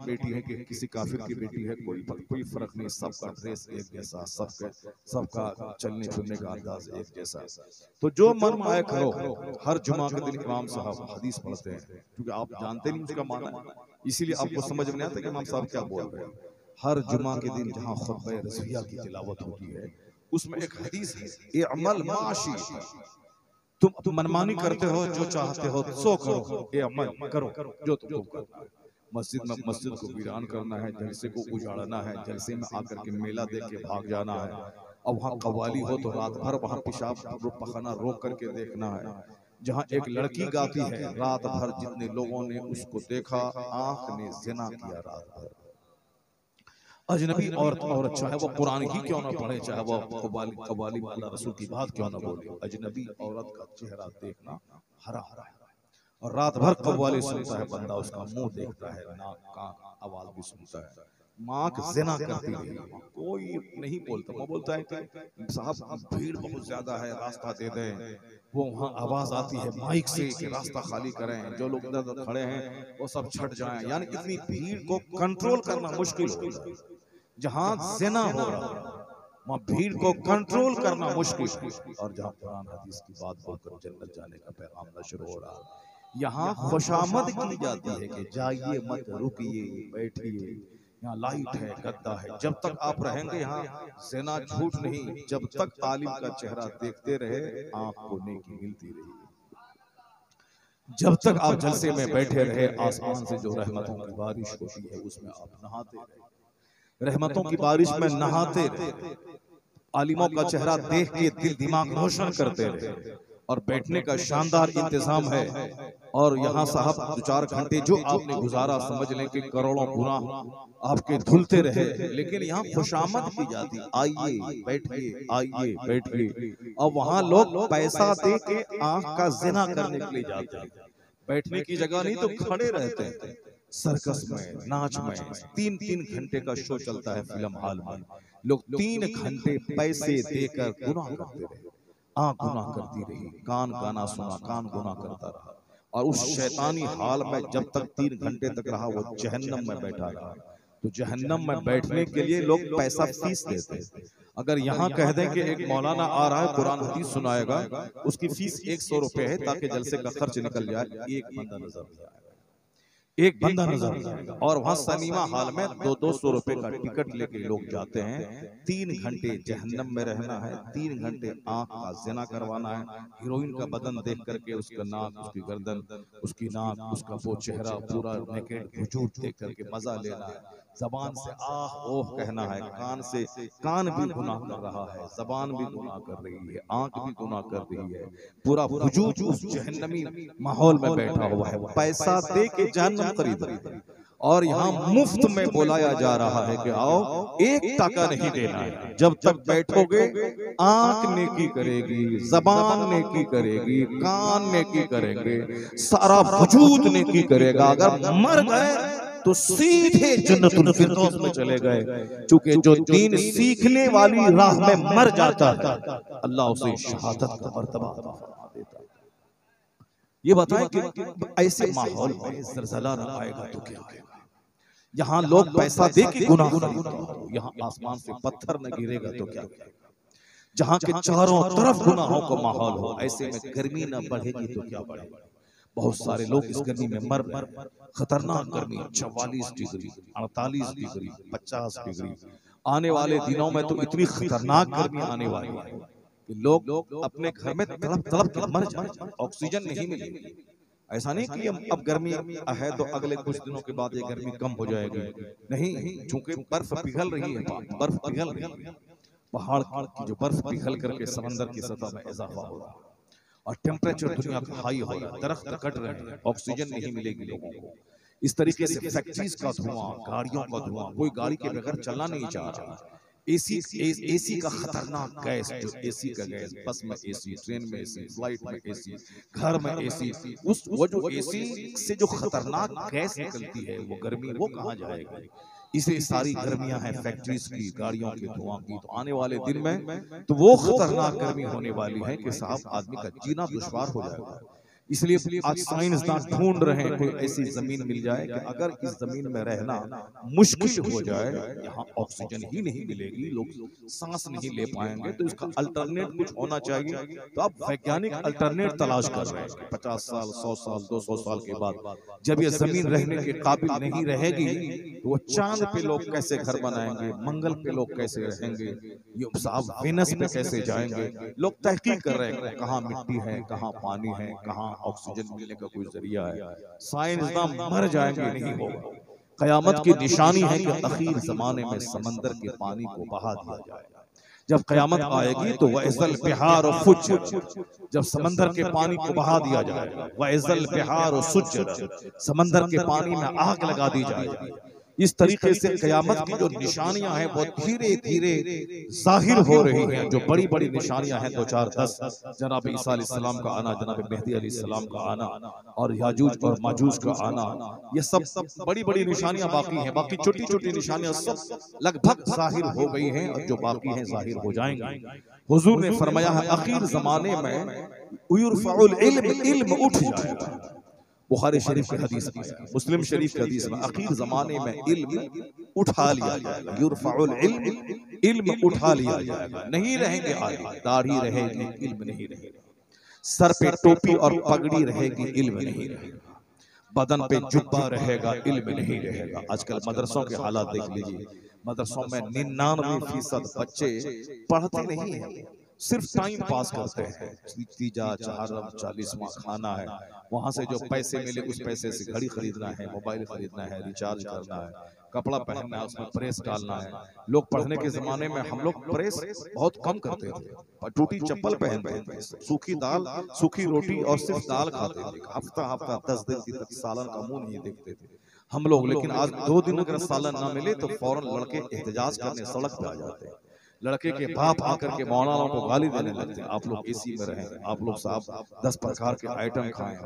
बेटी है कि किसी काफिर की बेटी है, कोई फर्क नहीं, सबका ड्रेस एक जैसा, सबका चलने फिरने का अंदाज एक जैसा। तो जो मन में आए करो। हर जुमा के दिन इमाम साहब हदीस पढ़ते हैं, क्योंकि आप जानते नहीं उसका माना, इसीलिए आपको समझ में नहीं आता कि इमाम साहब क्या बोल रहे हैं। हर जुमा के दिन जहाँ खुतबा रज़विया की तिलावत होती है, उसमें एक हदीस है, ये अमल माशी, तुम मनमानी करते हो, जो चाहते हो सो करो, ये अमल करो जो तुमको करना है। मस्जिद को वीरान करना है, जलसे को उजाड़ना है, जलसे में आकर के मेला देख के भाग जाना है, और वहाँ कव्वाली हो तो रात भर वहाँ पेशाब पखाना रोक करके देखना है। जहाँ एक लड़की गाती है, रात भर जितने लोगों ने उसको देखा, आंख ने जिना किया रात भर। अजनबी औरत चाहे वो कुरान ही क्यों ना पढ़े, चाहे वो कव्वाली वाला रसूल की बात क्यों ना बोले, अजनबी औरत का चेहरा देखना हरा हरा है। और रात भर कव्वाली सुनता है बंदा, उसका मुंह देखता है, नाक का आवाज भी सुनता है। माँ ज़िना करती रही, कोई नहीं बोलता। वो बोलता है कि साहब भीड़ बहुत ज्यादा है, रास्ता दे दें। वो वहाँ आवाज आती है माइक से कि रास्ता खाली करें, जो लोग इधर खड़े हैं वो सब छट जाएं। यानी इतनी भीड़ को कंट्रोल करना मुश्किल होता है। जहाँ ज़िना हो रहा है वहाँ भीड़ को कंट्रोल करना मुश्किल है। और जहाँ कुरान हदीस की बात बोलकर जन्नत जाने का पैगाम नशर हो रहा है, यहाँ खुशामद की जाती है कि जाइए मत, रुकिए, बैठिए, यहाँ लाइट है, गद्दा है। जब तक आप रहेंगे यहाँ ज़िना झूठ नहीं, जब तक आलिम का चेहरा देखते रहे आंख को नेकी मिलती रही। जब तक आप जलसे में बैठे रहे, आसमान से जो रहमतों की बारिश होती है उसमें आप नहाते रहे, रहमतों की बारिश में नहाते रहे, आलिमों का चेहरा देख के दिल दिमाग रोशन करते रहे। और बैठने का शानदार इंतजाम है। और यहाँ साहब 2-4 घंटे जो आपने गुजारा, समझ लें कि करोड़ों गुनाह आपके धुलते रहे, लेकिन यहाँ खुशामद की जाती, आइए बैठिए, आइए बैठिए। और वहाँ लोग पैसा दे के आंख का ज़िना करने के लिए जाते हैं। बैठने की जगह नहीं तो खड़े रहते हैं। सर्कस में, नाच में 3-3 घंटे का शो चलता है फिल्म हॉल में, लोग 3 घंटे पैसे देकर गुनाह करते रहे, आंख गुनाह करती रही, कान गाना सुना, कान गुनाह करता रहा। और उस शैतानी हाल में जब तक 3 घंटे तक रहा, वो जहन्नम में बैठा रहा। तो जहन्नम में बैठने के लिए लोग पैसा फीस देते हैं। अगर यहाँ कह दें कि एक मौलाना आ रहा है कुरान हदीस सुनाएगा, उसकी फीस 100 रुपए है ताकि जलसे का खर्च निकल जाए, एक बंदा नजर नहीं आएगा, एक बंदा नजर नहीं आएगा। और वहाँ सनीमा हॉल में 200 रुपए का टिकट लेके लोग जाते हैं। 3 घंटे जहन्नम में रहना है, 3 घंटे आंख का ज़िना करवाना है। हीरोइन का बदन देख करके उसका नाक, उसकी गर्दन, उसकी नाक, उसका वो चेहरा पूरा नेकेड वजूद देख करके मजा लेना है। जबान से आह ओह कहना है, कान से, कान भी गुनाह कर रहा है, जबान भी गुनाह कर रही है, आंख भी गुनाह कर रही है, पूरा वजूद उस जहन्नमी माहौल में बैठा हुआ है। पैसा दे के जहन्नम खरीद रही है। और यहाँ मुफ्त में बुलाया जा रहा है कि आओ, 1 टका नहीं देना है। जब तक बैठोगे आंख नेकी करेगी, जबान नेकी करेगी, कान नेकी करेंगे, सारा वजूद नेकी करेगा। अगर मर गए तो सीधे जन्नतुल फिरदौस में चले गए, क्योंकि जो दीन सीखने वाली राह में मर जाता है अल्लाह उसे शहादत का मर्तबा अता देता है। ये बताएं कि ऐसे माहौल में ज़लज़ला न आएगा तो क्या आएगा। यहाँ लोग पैसा दे के गुनाह खरीदते हैं, यहाँ आसमान से पत्थर न गिरेगा तो क्या आएगा। जहाँ के चारों तरफ गुनाहों का माहौल हो, ऐसे में गर्मी न बढ़ेगी तो क्या बढ़ेगा। बहुत सारे लोग इस गर्मी में मर रहे, खतरनाक गर्मी, 44 डिग्री, 48 डिग्री, 50 डिग्री। आने वाले दिनों में तो इतनी खतरनाक गर्मी आने वाली है कि लोग अपने घर में तड़प तड़प के मर जाए, ऑक्सीजन नहीं मिलेगी। ऐसा नहीं कि अब गर्मी है तो अगले कुछ दिनों के बाद ये गर्मी कम हो जाएगी, नहीं, चूंकि बर्फ पिघल रही है, बर्फ पिघल रही है, पहाड़ की जो बर्फ पिघल करके समंदर की सतह में इजाफा हो रहा है और टेम्परेचर दुनिया का हाई हो रहा है, दरख्त कट रहे हैं, ऑक्सीजन नहीं मिलेगी लोगों को। इस तरीके से फैक्ट्रीज का धुआं, गाड़ियों का धुआं, कोई गाड़ी के बगैर चलना नहीं चाह रहा। एसी का खतरनाक गैस, जो एसी का गैस, बस में एसी, ट्रेन में एसी, फ्लाइट में एसी, घर में एसी, वो जो एसी से जो खतरनाक गैस निकलती है वो गर्मी, वो कहाँ जाएगा। इसे सारी गर्मियां हैं फैक्ट्रीज की, गाड़ियों के धुआं की। तो आने वाले दिन में तो वो खतरनाक गर्मी होने वाली है कि साहब आदमी का जीना दुश्वार हो जाएगा। इसलिए आज साइंसदान ढूंढ रहे हैं कोई ऐसी जमीन मिल जाए कि अगर इस जमीन में रहना मुश्किल हो जाए, यहाँ ऑक्सीजन ही नहीं मिलेगी, लोग सांस नहीं ले पाएंगे, तो इसका अल्टरनेट कुछ होना चाहिए। तो अब वैज्ञानिक अल्टरनेट तलाश कर रहे हैं कि 50 साल 100 साल 200 साल के बाद जब ये जमीन रहने के काबिल नहीं रहेगी तो वो चांद पे लोग कैसे घर बनाएंगे, मंगल पे लोग कैसे रहेंगे, ये साहब वेनस पे कैसे जाएंगे। लोग तहकीक कर रहे हैं कहाँ मिट्टी है, कहाँ पानी है, कहाँ ऑक्सीजन मिलने का कोई जरिया है। साइंसदान मर जाएंगे, नहीं होगा। कयामत की निशानी है कि आखिर जमाने में समंदर के पानी को बहा दिया जाएगा। जब कयामत आएगी तो वैज़ल बिहार और फुज्जर, जब समंदर के पानी को बहा दिया जाएगा, वैज़ल बिहार और सुज्जर, समंदर के पानी में आग लगा दी जाएगी। इस तरीके से कयामत की जो निशानियां हैं वो धीरे धीरे जाहिर हो रही हैं। जो बड़ी बड़ी निशानियां हैं 2 4 10, जनाब ईसा अलैहिस्सलाम का आना, जनाब मेहदी अलैहिस्सलाम का आना और याजूज और माजूज का आना, ये सब बड़ी बड़ी निशानियां बाकी हैं। बाकी छोटी छोटी निशानियां सब लगभग जाहिर हो गई हैं और जो बाकी हैं जाहिर हो जाएंगी। हुजूर ने फरमाया है आखिर जमाने में युरफउल इल्म उठ जाएगा। बुखारी शरीफ की हदीस में, मुस्लिम शरीफ की हदीस में, आखिर जमाने में इल्म उठा लिया जाएगा। युरफउल इल्म उठा लिया जाएगा। नहीं रहेंगे आलिम, दाढ़ी रहेगी, इल्म नहीं रहेगा। सर पे टोपी और पगड़ी रहेगी, इल्म नहीं रहेगा। बदन पे जुब्बा रहेगा, इल्म नहीं रहेगा। आजकल मदरसों के हालात देख लीजिए। मदरसों में 99% बच्चे पढ़ते नहीं है, सिर्फ टाइम पास करते हैं। तीजा चहारम 40वां खाना है, वहां से जो पैसे मिले उस पैसे से घड़ी खरीदना है, मोबाइल खरीदना है, रिचार्ज करना है, कपड़ा पहनना है, उसमें प्रेस डालना है। लोग पढ़ने के जमाने में हम लोग प्रेस बहुत कम करते थे, टूटी चप्पल पहनते थे, सूखी दाल सूखी रोटी और सिर्फ दाल खाते थे। हफ्ता हफ्ता 10 दिन तक सालन का मुंह नहीं देखते थे हम लोग। लेकिन आज 2 दिन अगर सालन ना मिले तो फौरन लड़के एहतजाज करने सड़क पे आ जाते हैं। लड़के के बाप आकर के मौलाना को गाली देने लगते हैं, आप लोग एसी में रहें, आप लोग साहब 10 प्रकार के आइटम खाएं,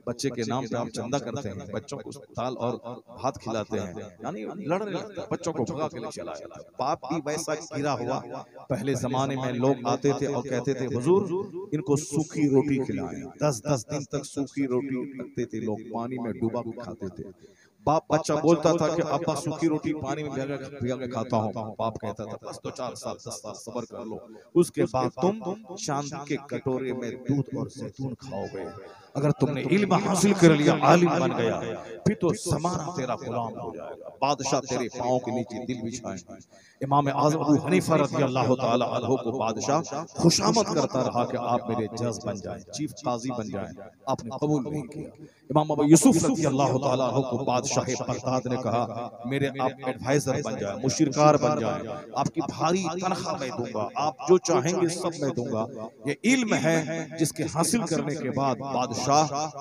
बच्चे के नाम पे आप चंदा करते हैं, बच्चों को दाल और भात खिलाते हैं, यानी लड़ने लगते हैं, बच्चों को भगा के ले चला जाता है। पाप भी वैसा गिरा हुआ। पहले जमाने में लोग आते थे और कहते थे हुजूर इनको सूखी रोटी खिलाएं। 10-10 दिन तक सूखी रोटी रखते थे लोग, पानी में डुबा के खाते थे। बाप बच्चा बोलता था कि अब्बा सूखी रोटी पानी में भिगा के खाता हूँ। बाप कहता था बस 2-4 साल 10 साल सब्र कर लो, उसके बाद तुम चांदी के कटोरे में दूध और जैतून खाओगे। अगर तुमने इल्म हासिल कर लिया, आलिम बन गया, फिर तो ज़माना तेरा गुलाम हो जाएगा, बादशाह तेरे पाँव के नीचे दिल बिछाएंगे। इमाम आज़म अबू हनीफा रज़ियल्लाहु ताला अन्हु को बादशाह खुशामद करता रहा कि आप मेरे जज बन जाएं, चीफ काजी बन जाएं, आपने कबूल नहीं किया। इमाम अबू यूसुफ रज़ियल्लाहु ताला अन्हु को बादशाह बगदाद ने कहा मेरे आप एडवाइजर बन जाएं, मुशीरकार बन जाएं, आपकी भारी तनख्वाह मैं दूंगा, आप जो चाहेंगे सब मैं दूंगा। ये इल्म है जिसके हासिल करने के बाद बादशाह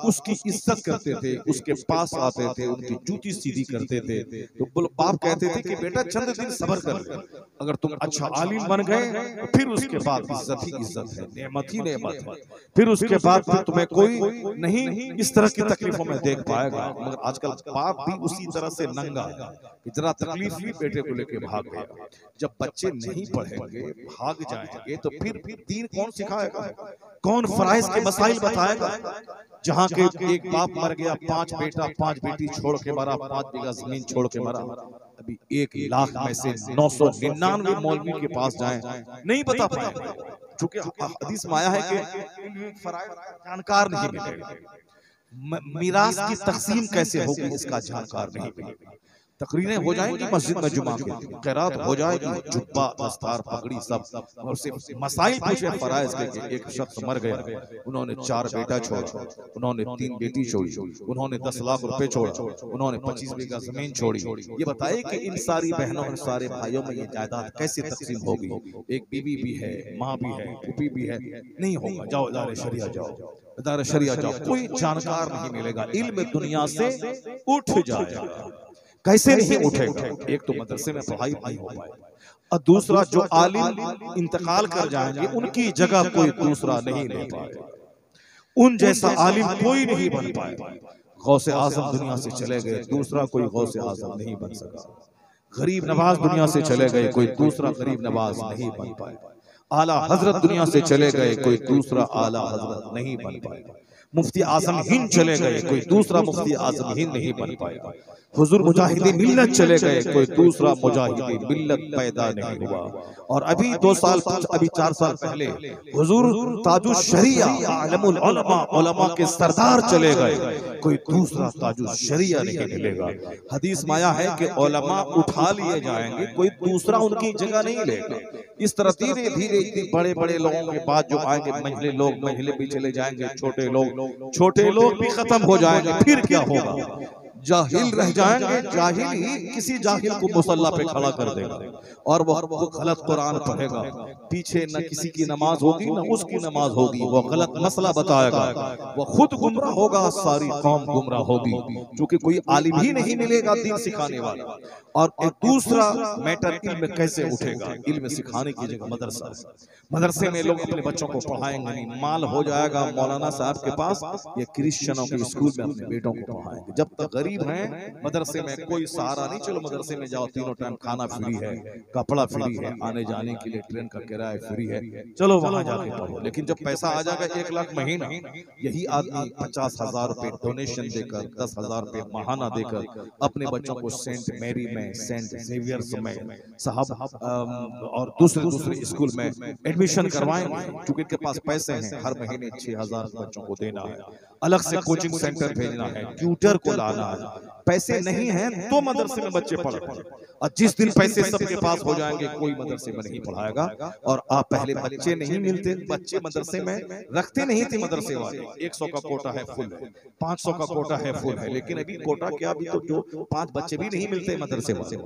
उसकी इज्जत करते थे, उसके पास आते थे, उनकी जूती सीधी करते थे। तो बाप कहते थे कि बेटा चंद दिन सब्र कर ले, अगर तुम अच्छा आलिम बन गए तो फिर उसके बाद इज्जत ही इज्जत है, नेमत ही नेमत है, फिर उसके बाद फिर तुम्हें कोई नहीं इस तरह की तकलीफों में देख पाएगा। मगर आजकल बाप भी उसी तरह से नंगा है, इतना तकलीफ भी बेटे को लेके भाग गया। जब बच्चे नहीं पढ़ेंगे, भाग जाएंगे, तो फिर दीन कौन सिखाएगा, कौन फराइज के मसाइल बताएगा। जहाँ के एक बाप मर गया, 5 बेटा 5 बेटी छोड़ के मरा, 5 बीघा जमीन छोड़ के मरा। अभी 1 लाख में से 999 मौलवी के पास जाएं, नहीं बता पाएंगे, क्योंकि हदीस में आया है कि जानकार नहीं मिलेगा। मीरास की तकसीम कैसे होगी इसका जानकार नहीं मिलेगा। तकरीरें हो जाएंगी मस्जिद में जुमा के, क़िरात हो जाएगी, जुब्बा दस्तार पगड़ी सब, और सिर्फ मसाइल पूछे फराइज के। एक शख्स मर गया, उन्होंने 4 बेटा छोड़ा, उन्होंने 3 बेटी छोड़ी, उन्होंने 10 लाख रुपए छोड़ा, उन्होंने 25 बीघा जमीन छोड़ी। ये बताइए कि इन सारी बहनों और सारे भाइयों में ये जायदाद कैसे तकसीम होगी। एक बीवी भी है, माँ भी है, फूफी भी है, नहीं होगा। जाओ इदारे शरिया जाओ, इदारे शरिया जाओ, कोई जानकार नहीं मिलेगा। इल्म दुनिया से उठ जाएगा। कैसे नहीं उठेगा? एक तो मदरसे में पढ़ाई नहीं हो पाए, और दूसरा जो आलिम इंतकाल कर जाएंगे उनकी जगह कोई दूसरा नहीं ले पाएगा, उन जैसा आलिम कोई नहीं बन पाएगा। गौसे आजम दुनिया से चले गए, दूसरा कोई गौसे आजम नहीं बन सका। गरीब नवाज दुनिया से चले गए, कोई दूसरा गरीब नवाज नहीं बन पाएगा। आला हजरत दुनिया से चले गए, कोई दूसरा आला हजरत नहीं बन पाएगा। मुफ्ती आजम हिंद चले गए, कोई दूसरा मुफ्ती आजम हिंद नहीं बन पाया। हुजूर मुजाहिदीन मिल्लत चले गए, कोई दूसरा मुजाहिदीन मिल्लत पैदा नहीं हुआ। और अभी 4 साल पहले हुजूर ताजुश शरिया आलमुल उलमा, उलमा के सरदार चले गए, कोई दूसरा ताजुश शरिया नहीं मिलेगा। हदीस में आया है कि उलमा उठा लिए जाएंगे, कोई दूसरा उनकी जगह नहीं लेगा। इस तरह धीरे धीरे बड़े बड़े लोगों के बाद जो आएंगे, महिले भी चले जाएंगे, छोटे लोग भी खत्म हो जाएंगे। फिर क्या होगा? जाहिल रह जाएंगे, जाहिल ही किसी जाहिल को मुसल्ला पे खड़ा कर देगा और वो गलत कुरान पढ़ेगा। पीछे न किसी की नमाज होगी न उसकी नमाज होगी, वो गलत मसला बताएगा, वो खुद गुमराह होगा, सारी कौम गुमराह होगी, क्योंकि कोई आलिम ही नहीं मिलेगा दीन सिखाने वाला। और एक दूसरा मैटर, इल्म कैसे उठेगा? इल्म सिखाने की जगह मदरसा, मदरसे में लोग अपने बच्चों को पढ़ाएंगे नहीं, माल हो जाएगा मौलाना साहब के पास, ये क्रिश्चियनों के स्कूल में अपने बेटों को पढ़ाएंगे। जब तक गरीब हैं, मदरसे में कोई सहारा नहीं, चलो मदरसे में जाओ, तीनों टाइम खाना फ्री है, कपड़ा फ्री है, आने जाने के लिए ट्रेन का किराया फ्री है, चलो वहां जाके पढ़ो। लेकिन जब पैसा आ जाएगा 1 लाख महीना, यही आदमी 50,000 रुपए डोनेशन देकर, 10,000 रुपए महाना देकर अपने बच्चों को सेंट मैरी में, सेंट जेवियर्स में साहब और दूसरे स्कूल में एडमिशन करवाएंगे, क्योंकि इनके पास पैसे हैं। हर महीने 6,000 बच्चों को देना है, अलग से कोचिंग सेंटर भेजना है, ट्यूटर को लाना है। पैसे नहीं हैं तो मदरसे में बच्चे पढ़ते, और जिस दिन पैसे सबके पास हो जाएंगे कोई मदरसे में नहीं पढ़ाएगा। और आप पहले बच्चे नहीं मिलते, बच्चे मदरसे में रखते नहीं थे मदरसे वाले। 100 का कोटा है फुल है, 500 का कोटा है फुल है, लेकिन अभी कोटा क्या, अभी तो जो 5 बच्चे भी नहीं मिलते मदरसे वाले।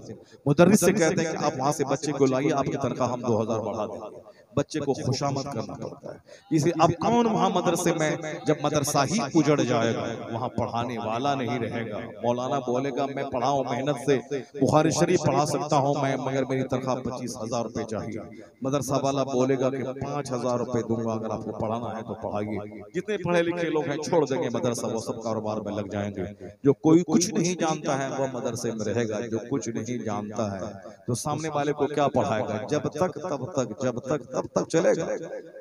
मुदर्रिस से कहते हैं कि आप वहां से बच्चे को लाइए, आपकी तनख्वाह हम 2000 बढ़ा देंगे। बच्चे को खुशामद करना पड़ता है। इसे अब कौन वहां मदरसे में, जब मदरसा ही उजड़ जाएगा, वहां पढ़ाने वाला नहीं रहेगा। मौलाना बोलेगा मैं पढ़ाऊं मेहनत से, बुखारी शरीफ पढ़ा सकता हूं मैं, मगर मेरी तनख्वाह 25,000 रुपए चाहिए। मदरसा वाला बोलेगा कि 5,000 रुपए दूंगा, अगर आपको पढ़ाना है तो पढ़ाइए। जितने पढ़े लिखे लोग हैं छोड़ देंगे मदरसा, वो सब कारोबार में लग जाएंगे। जो कोई कुछ नहीं जानता है वो मदरसे में रहेगा, जो कुछ नहीं जानता है तो सामने वाले को क्या पढ़ाएगा? जब तक तब तक, जब तक तब तक चलेगा।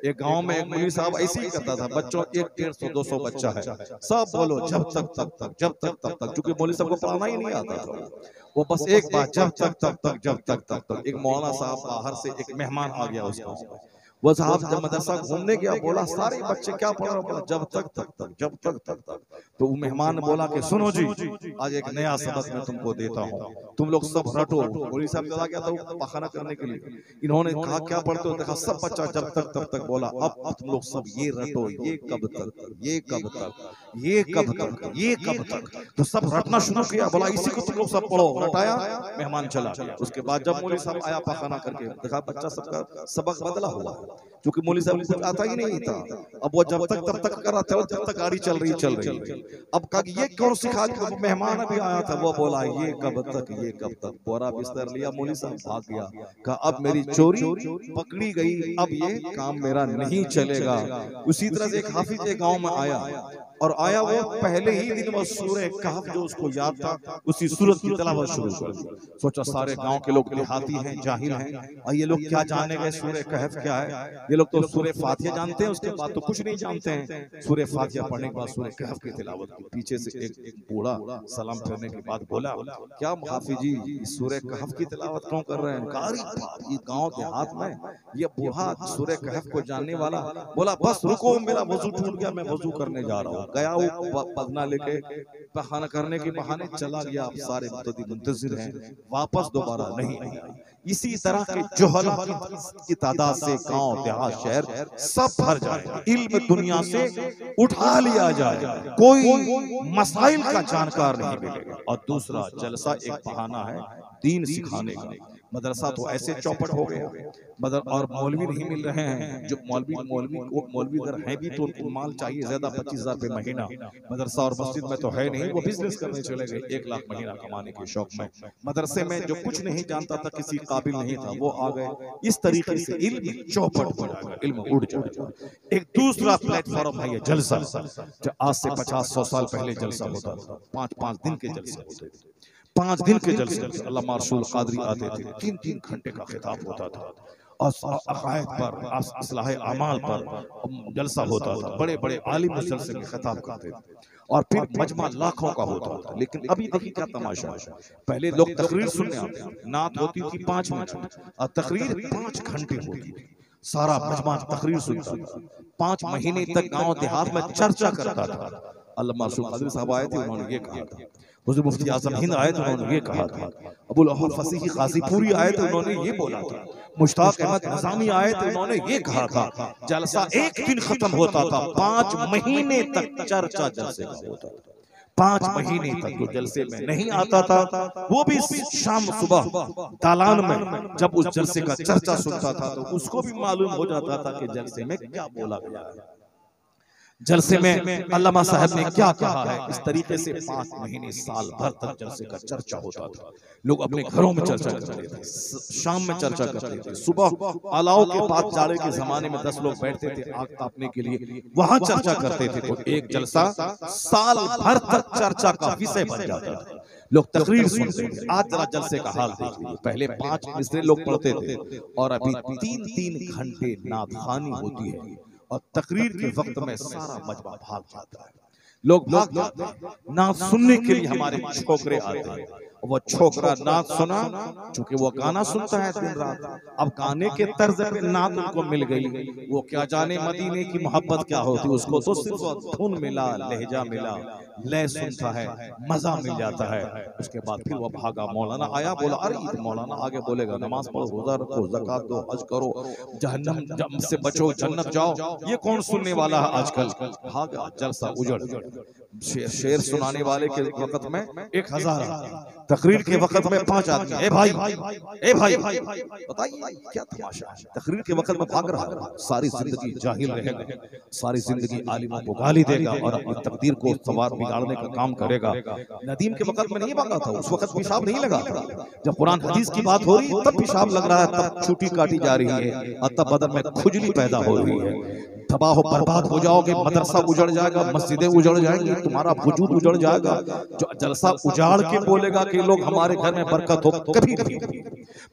एक गांव में एक मौलवी साहब ऐसे ही करता था, बच्चों 100-150 बच्चा है, सब बोलो जब तक तब तक, जब तक तब तक, क्योंकि मौलवी साहब को पढ़ाना ही नहीं आता था। वो बस एक बात, जब तक तब तक, जब तक तब तक। एक मौलाना साहब बाहर से एक मेहमान आ गया उसका, वो साहब जब मदरसा घूमने गया, बोला सारे बच्चे क्या पढ़ रहे हो? जब तक तब तक, जब तक तब तक। तो वो मेहमान ने बोला कि सुनो जी, आज एक नया सबक मैं तुमको देता हूँ, तुम लोग सब रटो। मौलवी साहब चला गया था पखाना करने के लिए, इन्होंने कहा क्या पढ़ते हो? देखा सब बच्चा जब तक तब तक बोला। अब तुम लोग सब ये रटो, ये कब तक, ये कब तक, ये कब तक, ये कब तक। तो सब रटना शुरू किया, बोला इसी को तुम लोग सब पढ़ो। रटाया, मेहमान चला गया। उसके बाद जब मौलवी साहब आया पखाना करके, देखा बच्चा सबका सबक बदला हुआ, क्योंकि मौलवी साहब को आता ही नहीं था। अब वो जब तक तब तक कर रहा था, जब तक गाड़ी चल रही। अब कहा ये कौन सिखा? मेहमान अभी आया था, वो बोला ये कब तक, ये कब तक। बोरा बिस्तर लिया, मौलवी साहब भाग गया। कहा अब मेरी चोरी पकड़ी गई, अब ये काम मेरा नहीं चलेगा। उसी तरह से एक हाफिज एक गांव में आया, और आया वो पहले ही दिन वो सूरह कहफ जो उसको याद था, उसी सूरत की तिलावत शुरू कर दी। सोचा सारे गांव के लोग देहाती हैं, जाहिल हैं, और ये लोग क्या जानेंगे सूरह कहफ क्या है? ये लोग तो सूरह फातिहा जानते हैं, उसके बाद तो कुछ नहीं जानते हैं। सूरह फातिहा पढ़ने के बाद सूरह कहफ की तिलावत की। पीछे से एक बूढ़ा सलाम करने के बाद बोला, क्या हाफिज जी सूरह कहफ की तिलावत क्यों कर रहे हैं? ये गाँव देहात में ये बूढ़ा सूरह कहफ को जानने वाला। बोला बस रुको, मेरा वजू टूट गया, मैं वजू करने जा रहा हूँ। गया वो पगना लेके बहाना करने के बहाने चला गया। अब सारे मुंतजिर हैं, वापस दोबारा नहीं आया। इसी तरह के जोहल की तादाद से गांव देहात शहर सब भर जाए, इल्म दुनिया से उठा लिया जाए, कोई मसाइल का जानकार नहीं मिलेगा। और दूसरा जलसा एक बहाना है दीन सिखाने का। मदरसा तो ऐसे चौपट हो गया, और मौलवी नहीं मिल रहे हैं। जो मौलवी अगर है भी तो उनको माल चाहिए ज्यादा, 25,000 रुपए महीना। मदरसा और मस्जिद में तो है नहीं, वो बिजनेस करने चले गए 1 लाख महीना कमाने के शौक में। मदरसे में जो कुछ नहीं जानता था, किसी काबिल नहीं था, वो आ गए। इस तरीके से इल्म चौपट हो जाएगा, इल्म उड़ जाएगा। एक दूसरा प्लेटफॉर्म है ये जलसा, जो आज से 50-100 साल पहले जलसा होता था। 5-5 दिन के जलसे होते थे, 5 दिन के जलसे। अल्लामा रसूल कादरी आते थे, 3-3 घंटे का खिताब होता था। और अकायद पर, असलाह अमाल पर जलसा होता था। बड़े बड़े आलिम उस जलसे में खिताब करते थे और फिर मजमा लाखों का होता था। लेकिन अभी देखिए क्या तमाशा है, पहले लोग तकरीर सुनने आते थे, नात होती थी 5 मिनट और तकरीर 5 घंटे होती थी। सारा मजमा तकरीर सुनता था, 5 महीने तक गांव देहात में चर्चा करता था। अल्लामा मासूम कादरी साहब आए थे, उन्होंने ये कहा था। हुज़ूर मुफ्ती आज़म हिंद आए थे, उन्होंने ये कहा था। अबुल अहद फसीही काज़ीपुरी आए थे, उन्होंने ये बोला था। मुश्ताक अहमद निज़ामी आए थे, उन्होंने ये कहा था। जलसा एक दिन खत्म होता था, 5 महीने तक चर्चा जलसे का होता था। 5 महीने तक जो जलसे में नहीं आता था, वो भी शाम सुबह दालान में जब उस जलसे का चर्चा सुनता था तो उसको भी मालूम हो जाता था कि जलसे में क्या बोला गया है, जलसे में अल्लामा साहब ने क्या कहा है। इस तरीके से 5 महीने साल भर तक जलसे का चर्चा होता था। लोग अपने घरों में चर्चा करते थे, शाम में चर्चा करते थे, सुबह अलाव के बाद जाड़े के जमाने में 10 लोग बैठते थे आग तापने के लिए, वहां चर्चा करते थे। तो एक जलसा साल भर तक चर्चा का विषय बन जाता था। लोग तकरीर सुनते थे। आज जरा जलसे का हाल देख लीजिए, पहले 5 मिसरे लोग पढ़ते थे और अभी 3-3 घंटे नादखानी होती है और तकरीर के वक्त में सारा मजमा भाग जाता है। लोग भाग जाते हैं, नात सुनने के लिए हमारे छोकरे आते हैं। वो छोकरा नात सुना, चूंकि वो गाना सुनता है दिन रात, अब गाने के तर्ज पे नात उनको मिल गई। वो क्या जाने मदीने की मोहब्बत क्या होती, उसको तो सिर्फ धुन मिला, लहजा मिला, लय सुनता है, मजा मिल जाता है। उसके बाद फिर वो भागा, मौलाना आया, बोला अरे मौलाना आगे बोलेगा नमाज पढ़ो, रोजा रखो, ज़कात दो, हज करो, जहन्नम से बचो, जन्नत जाओ। ये कौन सुनने वाला है आजकल? भागा, जलसा उजड़। शेर सुनाने वाले के वक्त में 1000 तकरीर के वक्त में 5 आदमी। ए भाई बताइए क्या तमाशा है। तकरीर के वक्त में भाग रहा है, सारी जिंदगी जाहिल रहेगा, सारी जिंदगी आलिमों को गाली देगा और अपनी तकदीर को सवार बिगाड़ने का काम करेगा। नदीम के वक्त में नहीं भागा था, उस वक्त पेशाब नहीं लगा था। जब कुरान हदीस की बात हो रही है तब पेशाब लग रहा है, तब छुट्टी काटी जा रही है और तब बदन में खुजली पैदा हो रही है। तबाह बर्बाद हो जाओगे, मदरसा उजड़ जाएगा, मस्जिदें उजड़ जाएंगी, तुम्हारा वजूद उजड़ जाएगा। जो जलसा उजाड़ के बोलेगा कि लोग हमारे घर में बरकत हो, कभी नहीं।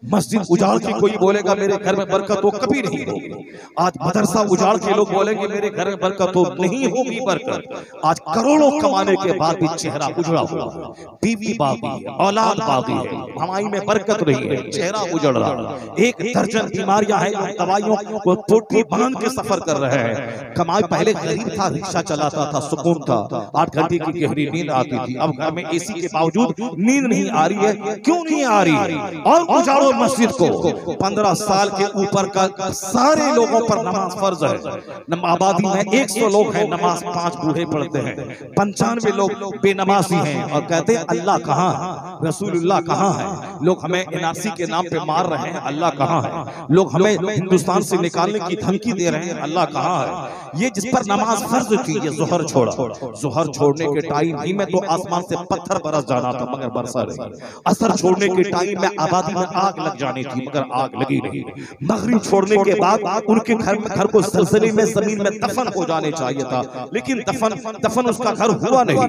मस्जिद उजाड़ के कोई बोलेगा मेरे घर में बरकत हो, कभी नहीं होगी। आज मदरसा उजाड़ के लोग बोलेंगे मेरे घर में बरकत हो, नहीं होगी बरकत। आज करोड़ों कमाने के बाद भी चेहरा उजड़ा हुआ है, बीवी बागी है, औलाद बागी है, कमाई में बरकत नहीं है, चेहरा उजड़ रहा है। 1 दर्जन बीमारियां हैं, दवाइयों को पोटली बांध के सफर कर रहे हैं। कमाई पहले गरीब था, रिक्शा चलाता था, सुकून था, 8 घंटे की गहरी नींद आती थी। अब घर में एसी के बावजूद नींद नहीं आ रही है, क्यों नहीं आ रही है? और उजाड़ो मस्जिद को। 15 साल के ऊपर का सारे लोगों पर नमाज फर्ज है। आबादी में 100 लोग हैं, नमाज 5 बूढ़े पढ़ते हैं, 95 लोग बेनमाजी हैं और कहते हैं अल्लाह कहाँ है, रसूलुल्लाह कहाँ है। लोग हमें एनआरसी के नाम पे मार रहे हैं, अल्लाह कहाँ है। लोग हमें हिंदुस्तान से निकालने की धमकी दे रहे हैं, अल्लाह कहाँ है। ये जिस पर नमाज फर्ज थी, ये जोहर छोड़ा। जोहर छोड़ने के टाइम ही में तो आसमान से पत्थर बरस जाना था मगर बरसा नहीं। असर छोड़ने के टाइम में आबादी में आग लग जानी थी मगर आग लगी नहीं। मगरिब छोड़ने के बाद उनके घर को सलसले में जमीन में दफन हो जाने चाहिए था, लेकिन दफन उसका घर हुआ नहीं।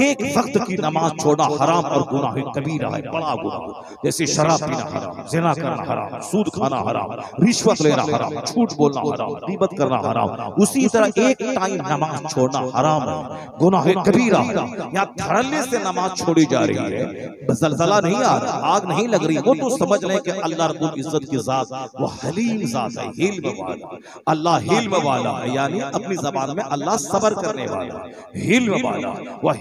एक वक्त की नमाज छोड़ना हराम और गुनाह कबीरा है, बड़ा गुनाह। जैसे शराब पीना हराम, जिना करना हराम, सूद खाना हराम, रिश्वत लेना हराम, झूठ बोलना हराम, गीबत करना हराम। उसी तरह एक टाइम नमाज छोड़ना हराम है, गुनाह कबीरा है। यहाँ धड़ल्ले से नमाज छोड़ी जा रही है, जलजला नहीं आ रहा, आग नहीं लग रही, वो तो समझ लें कि अल्लाह रब्बुल इज्जत की जात वो हलीम जात है, हिल्म वाला। अल्लाह हिल्म वाला है, यानी अपनी जबान में अल्लाह सब्र करने वाला, हिल्म वाला। वह